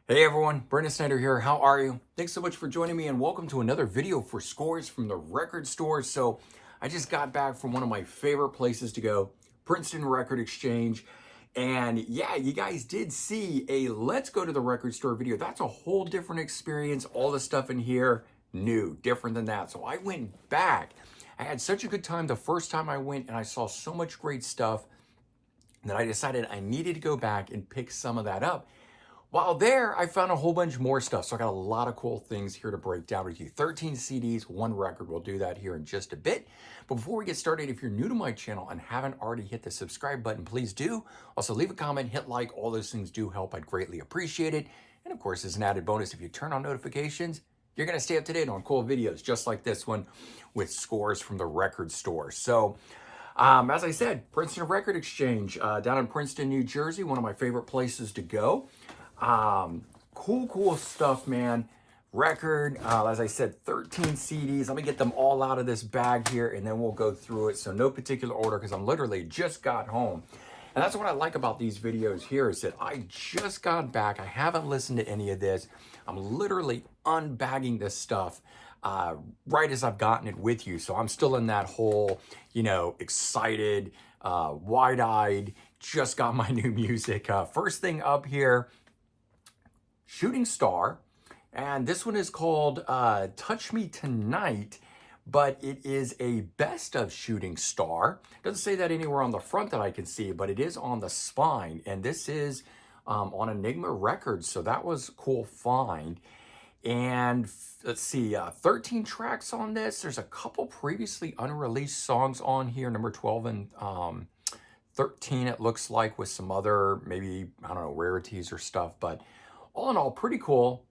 Hey everyone, Brendan Snyder here. How are you? Thanks so much for joining me and welcome to another video for Scores from the Record Store. So I just got back from one of my favorite places to go, Princeton Record Exchange. And yeah, you guys did see a Let's Go to the Record Store video. That's a whole different experience. All the stuff in here, new, different than that. So I went back. I had such a good time the first time I went and I saw so much great stuff that I decided I needed to go back and pick some of that up. While there, I found a whole bunch more stuff. So I got a lot of cool things here to break down with you. 13 CDs, one record. We'll do that here in just a bit. But before we get started, if you're new to my channel and haven't already hit the subscribe button, please do. Also, leave a comment, hit like. All those things do help. I'd greatly appreciate it. And of course, as an added bonus, if you turn on notifications, you're going to stay up to date on cool videos just like this one with scores from the record store. So, as I said, Princeton Record Exchange down in Princeton, New Jersey, one of my favorite places to go. Cool stuff, man. Record, as I said, 13 CDs. Let me get them all out of this bag here and then we'll go through it. So no particular order because I'm literally just got home. And that's what I like about these videos here is that I just got back. I haven't listened to any of this. I'm literally unbagging this stuff right as I've gotten it with you. So I'm still in that whole, excited, wide-eyed, just got my new music. First thing up here, Shooting Star, and this one is called Touch Me Tonight, but it is a best of Shooting Star. Doesn't say that anywhere on the front that I can see, but it is on the spine, and this is on Enigma Records, so that was a cool find. And let's see, 13 tracks on this. There's a couple previously unreleased songs on here, number 12 and 13 it looks like, with some other maybe, I don't know, rarities or stuff, but all in all, pretty cool.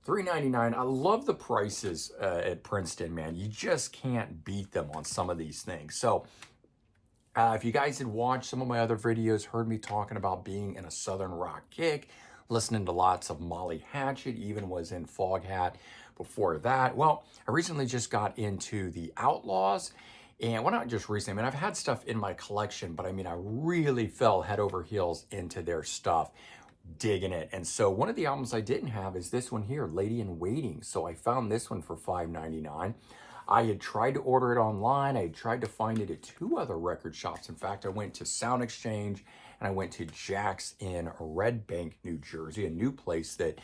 $3.99. I love the prices at Princeton, man. You just can't beat them on some of these things. So if you guys had watched some of my other videos, heard me talking about being in a Southern rock kick, listening to lots of Molly Hatchet, even was in Foghat before that. Well, I recently just got into the Outlaws. And well, not just recently, I mean, I've had stuff in my collection, but I mean, I really fell head over heels into their stuff. Digging it. And so one of the albums I didn't have is this one here, Lady in Waiting. So I found this one for $5.99. I had tried to order it online. I had tried to find it at two other record shops. In fact, I went to Sound Exchange and I went to Jack's in Red Bank, New Jersey, a new place that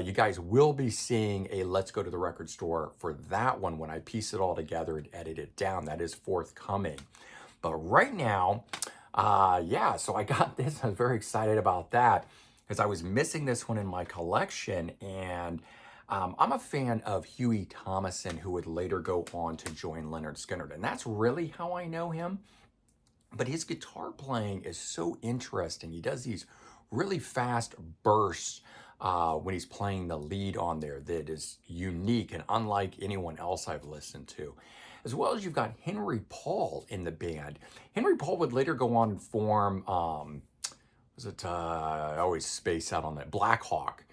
you guys will be seeing a Let's Go to the Record Store for that one when I piece it all together and edit it down. That is forthcoming. But right now, yeah, so I got this. I was very excited about that, because I was missing this one in my collection, and I'm a fan of Huey Thomason, who would later go on to join Lynyrd Skynyrd, and that's really how I know him. But his guitar playing is so interesting. He does these really fast bursts when he's playing the lead on there that is unique and unlike anyone else I've listened to. As well as you've got Henry Paul in the band. Henry Paul would later go on and form I always space out on that, Black Hawk,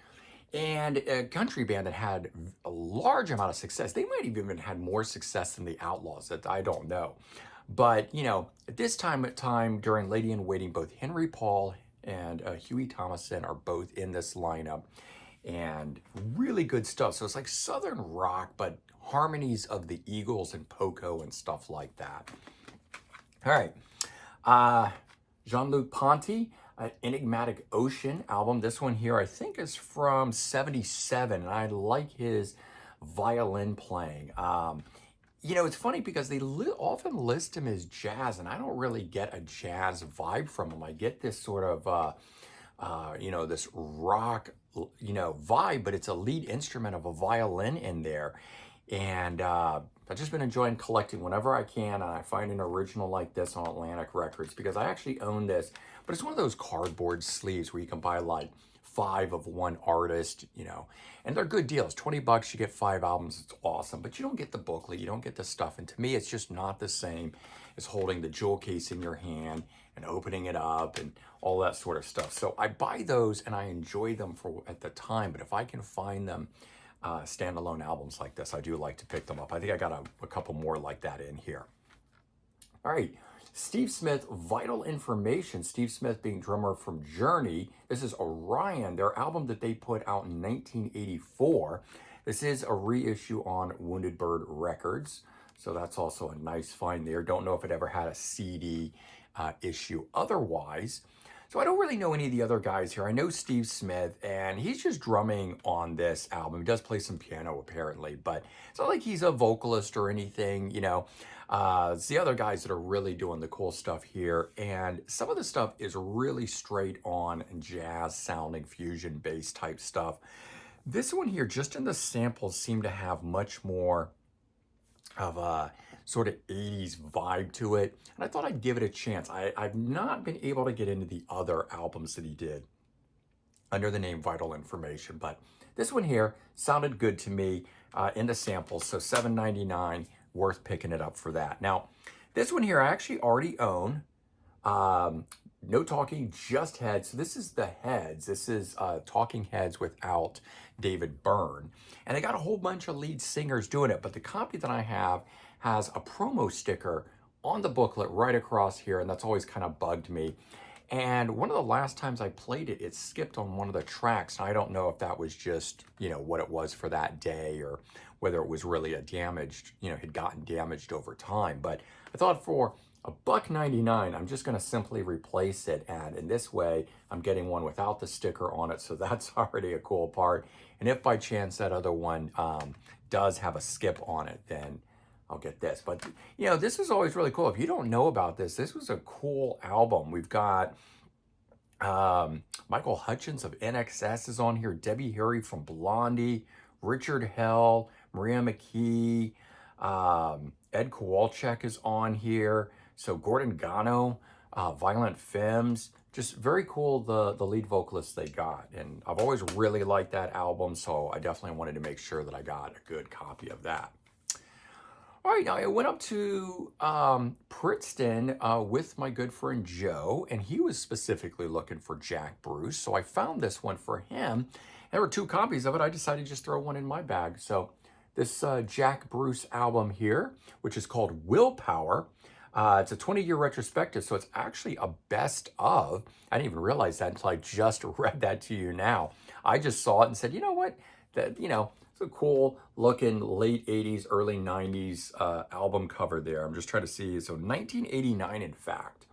and a country band that had a large amount of success. They might have even had more success than the Outlaws, that I don't know. But, at this time during Lady in Waiting, both Henry Paul and Huey Thomason are both in this lineup, and really good stuff. So it's like Southern rock, but harmonies of the Eagles and Poco and stuff like that. All right. Jean-Luc Ponte, Enigmatic Ocean album. This one here, I think, is from 77, and I like his violin playing. It's funny because they often list him as jazz, and I don't really get a jazz vibe from him. I get this sort of, this rock, vibe, but it's a lead instrument of a violin in there. And I've just been enjoying collecting whenever I can, and I find an original like this on Atlantic Records, because I actually own this, but it's one of those cardboard sleeves where you can buy like 5 of one artist, and they're good deals. $20, you get 5 albums. It's awesome, but you don't get the booklet, you don't get the stuff. And to me, it's just not the same as holding the jewel case in your hand and opening it up and all that sort of stuff. So I buy those and I enjoy them at the time, but if I can find them standalone albums like this, I do like to pick them up. I think I got a couple more like that in here. All right, Steve Smith, Vital Information. Steve Smith being drummer from Journey. This is Orion, their album that they put out in 1984. This is a reissue on Wounded Bird Records. So that's also a nice find there. Don't know if it ever had a CD issue otherwise. So I don't really know any of the other guys here. I know Steve Smith, and he's just drumming on this album. He does play some piano, apparently, but it's not like he's a vocalist or anything, you know. It's the other guys that are really doing the cool stuff here, and some of the stuff is really straight on jazz sounding, fusion bass type stuff. This one here, just in the samples, seem to have much more of a sort of 80s vibe to it, and I thought I'd give it a chance. I've not been able to get into the other albums that he did under the name Vital Information, but this one here sounded good to me in the samples, so $7.99, worth picking it up for that. Now, this one here I actually already own. No talking, just heads. So this is the heads. This is Talking Heads without David Byrne. And they got a whole bunch of lead singers doing it, but the copy that I have has a promo sticker on the booklet right across here, and that's always kind of bugged me. And one of the last times I played it, it skipped on one of the tracks. And I don't know if that was just, you know, what it was for that day or whether it was really a damaged, you know, had gotten damaged over time. But I thought for $1.99, I'm just going to simply replace it, and in this way I'm getting one without the sticker on it, so that's already a cool part. And if by chance that other one does have a skip on it, then I'll get this. But you know, this is always really cool. If you don't know about this, this was a cool album. We've got Michael Hutchence of NXS is on here, Debbie Harry from Blondie, Richard Hell, Maria McKee, Ed Kowalczyk is on here. So Gordon Gano, Violent Femmes, just very cool, the lead vocalist they got. And I've always really liked that album, so I definitely wanted to make sure that I got a good copy of that. All right, now I went up to Princeton with my good friend Joe, and he was specifically looking for Jack Bruce, so I found this one for him. There were 2 copies of it. I decided to just throw one in my bag. So this Jack Bruce album here, which is called Willpower, it's a 20-year retrospective, so it's actually a best of. I didn't even realize that until I just read that to you now. I just saw it and said, you know what, that, you know, it's a cool looking late 80s, early 90s album cover there. I'm just trying to see, so 1989 in fact.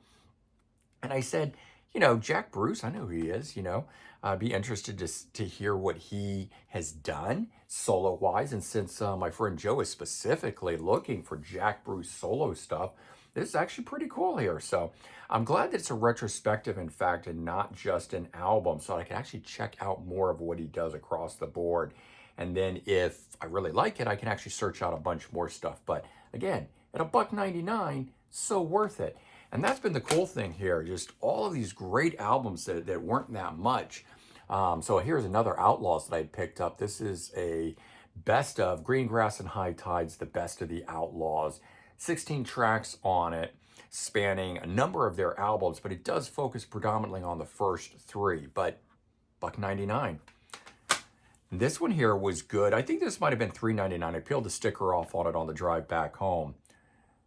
And I said, you know, Jack Bruce, I know who he is, you know. I'd be interested to hear what he has done solo-wise. And since my friend Joe is specifically looking for Jack Bruce solo stuff, this is actually pretty cool here. So I'm glad that it's a retrospective, in fact, and not just an album, so I can actually check out more of what he does across the board. And then if I really like it, I can actually search out a bunch more stuff. But again, at $1.99, so worth it. And that's been the cool thing here, just all of these great albums that weren't that much. So here's another Outlaws that I picked up. This is a best of Green Grass and High Tides, the best of the Outlaws. 16 tracks on it, spanning a number of their albums, but it does focus predominantly on the first 3, but $1.99. This one here was good. I think this might have been $3.99. I peeled the sticker off on it on the drive back home.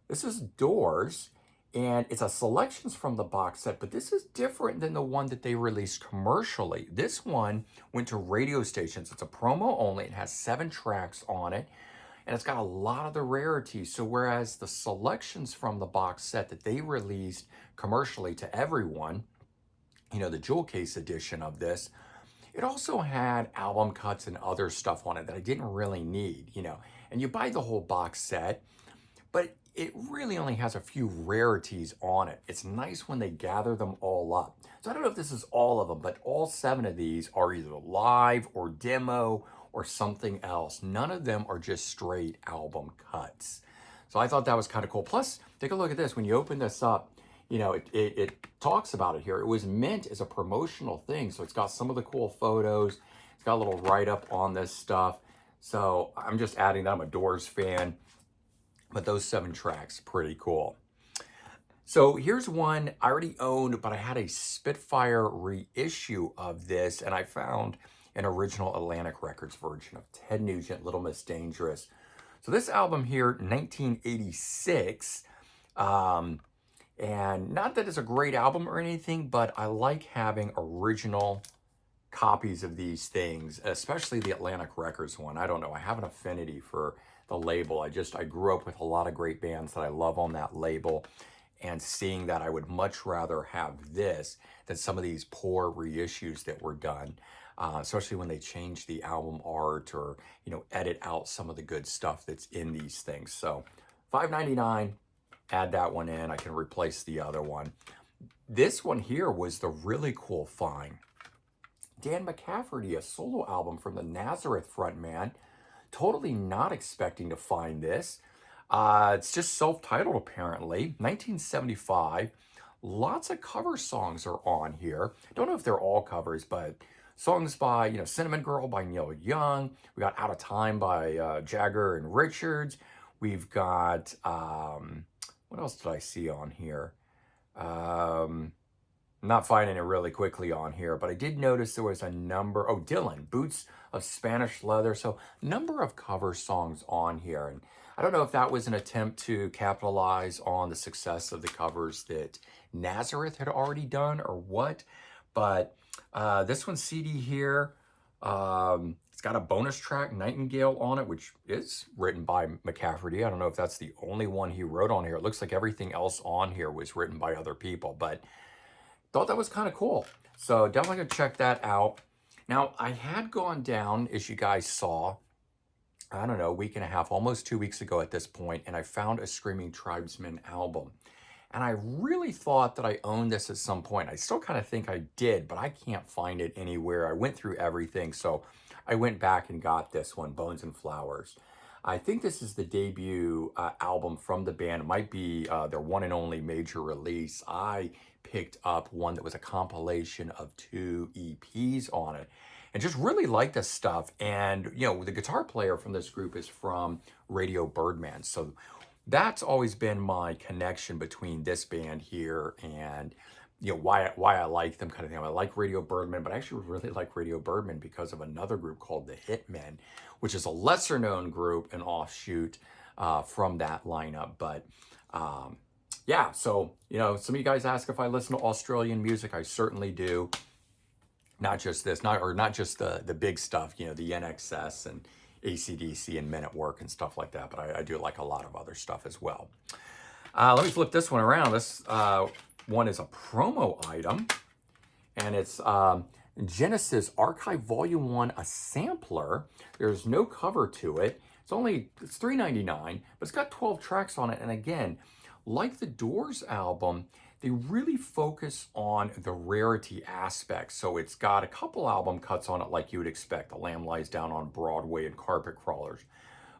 This is Doors, and it's a selections from the box set, but this is different than the one that they released commercially. This one went to radio stations. It's a promo only. It has 7 tracks on it, and it's got a lot of the rarities. So whereas the selections from the box set that they released commercially to everyone, you know, the jewel case edition of this, it also had album cuts and other stuff on it that I didn't really need, you know. And you buy the whole box set, but it really only has a few rarities on it. It's nice when they gather them all up. So I don't know if this is all of them, but all 7 of these are either live or demo or something else. None of them are just straight album cuts. So I thought that was kind of cool. Plus, take a look at this. When you open this up, you know, it talks about it here. It was meant as a promotional thing. So it's got some of the cool photos. It's got a little write-up on this stuff. So I'm just adding that. I'm a Doors fan. But those 7 tracks, pretty cool. So here's one I already owned, but I had a Spitfire reissue of this, and I found an original Atlantic Records version of Ted Nugent, Little Miss Dangerous. So this album here, 1986, And not that it's a great album or anything, but I like having original copies of these things, especially the Atlantic Records one. I don't know, I have an affinity for the label. I grew up with a lot of great bands that I love on that label, and seeing that, I would much rather have this than some of these poor reissues that were done, especially when they change the album art or, edit out some of the good stuff that's in these things. So $5.99, add that one in. I can replace the other one. This one here was the really cool find. Dan McCafferty, a solo album from the Nazareth frontman. Totally not expecting to find this. It's just self-titled apparently. 1975. Lots of cover songs are on here. Don't know if they're all covers, but songs by, Cinnamon Girl by Neil Young. We got Out of Time by Jagger and Richards. We've got, what else did I see on here? Not finding it really quickly on here, but I did notice there was a number. Oh, Dylan, Boots of Spanish Leather. So number of cover songs on here. And I don't know if that was an attempt to capitalize on the success of the covers that Nazareth had already done or what. But this one's CD here. It's got a bonus track, Nightingale, on it, which is written by McCafferty. I don't know if that's the only one he wrote on here. It looks like everything else on here was written by other people, but thought that was kind of cool. So definitely gonna check that out. Now, I had gone down, as you guys saw, I don't know, a week and a half, almost 2 weeks ago at this point, and I found a Screaming Tribesmen album. And I really thought that I owned this at some point. I still kind of think I did, but I can't find it anywhere. I went through everything, so I went back and got this one, Bones and Flowers. I think this is the debut album from the band. It might be their one and only major release. I picked up one that was a compilation of 2 EPs on it, and just really liked this stuff. And, the guitar player from this group is from Radio Birdman. So that's always been my connection between this band here and, why I like them, kind of thing. I like Radio Birdman, but I actually really like Radio Birdman because of another group called the Hitmen, which is a lesser known group, an offshoot from that lineup. But yeah, so, some of you guys ask if I listen to Australian music. I certainly do. Not just this, not just the big stuff, the NXS and AC/DC and Men at Work and stuff like that, but I do like a lot of other stuff as well. Let me flip this one around. This one is a promo item, and it's Genesis Archive Volume 1, a sampler. There's no cover to it. It's $3.99, but it's got 12 tracks on it. And again, like the Doors album, they really focus on the rarity aspect. So it's got a couple album cuts on it like you would expect. The Lamb Lies Down on Broadway and Carpet Crawlers.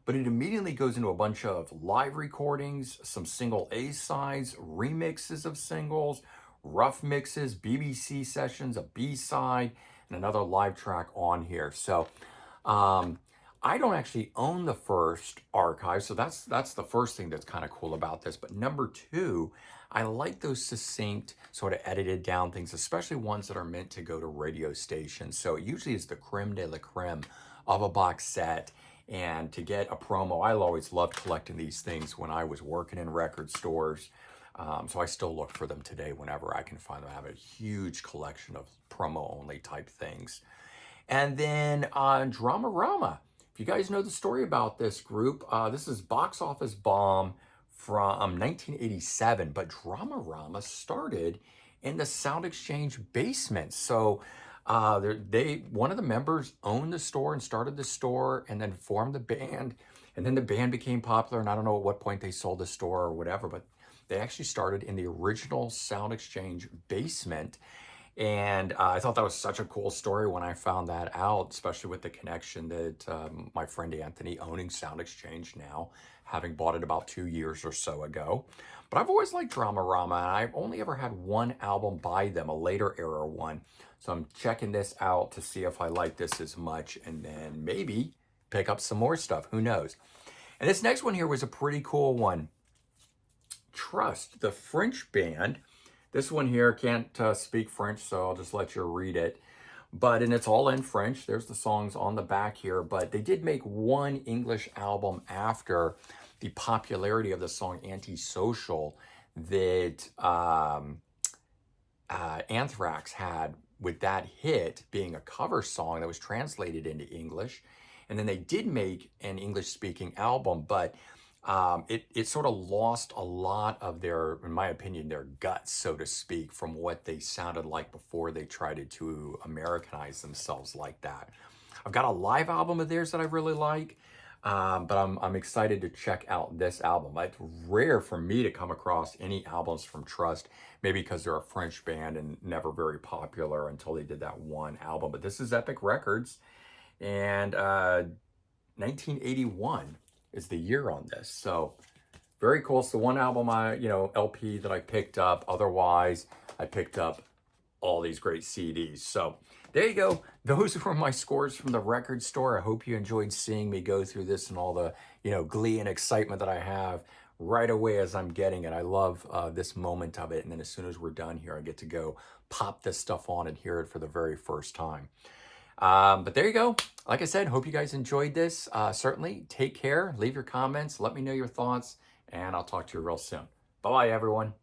But it immediately goes into a bunch of live recordings, some single A-sides, remixes of singles, rough mixes, BBC sessions, a B-side, and another live track on here. So I don't actually own the first archive, so that's the first thing that's kind of cool about this. But number 2, I like those succinct, sort of edited down things, especially ones that are meant to go to radio stations. So it usually is the creme de la creme of a box set. And to get a promo, I always loved collecting these things when I was working in record stores. So I still look for them today whenever I can find them. I have a huge collection of promo-only type things. And then Drama Rama. If you guys know the story about this group, this is Box Office Bomb from 1987, but Drama Rama started in the Sound Exchange basement. So one of the members owned the store and started the store and then formed the band. And then the band became popular, and I don't know at what point they sold the store or whatever, but they actually started in the original Sound Exchange basement. And I thought that was such a cool story when I found that out, especially with the connection that my friend Anthony owning Sound Exchange now, having bought it about 2 years or so ago. But I've always liked Drama Rama, and I've only ever had one album by them, a later era one. So I'm checking this out to see if I like this as much, and then maybe pick up some more stuff. Who knows? And this next one here was a pretty cool one. Trust, the French band. This one here can't speak French, so I'll just let you read it. And it's all in French. There's the songs on the back here. But they did make one English album after the popularity of the song Antisocial that Anthrax had with that hit being a cover song that was translated into English. And then they did make an English speaking album, but it sort of lost a lot of their, in my opinion, their guts, so to speak, from what they sounded like before they tried to Americanize themselves like that. I've got a live album of theirs that I really like, but I'm excited to check out this album. It's rare for me to come across any albums from Trust, maybe because they're a French band and never very popular until they did that one album. But this is Epic Records, and 1981 is the year on this. So very cool. It's the one album LP that I picked up. Otherwise, I picked up all these great CDs. So there you go. Those were my scores from the record store. I hope you enjoyed seeing me go through this and all the, glee and excitement that I have right away as I'm getting it. I love this moment of it. And then as soon as we're done here, I get to go pop this stuff on and hear it for the very first time. But there you go. Like I said, hope you guys enjoyed this. Certainly take care, leave your comments, let me know your thoughts, and I'll talk to you real soon. Bye-bye, everyone.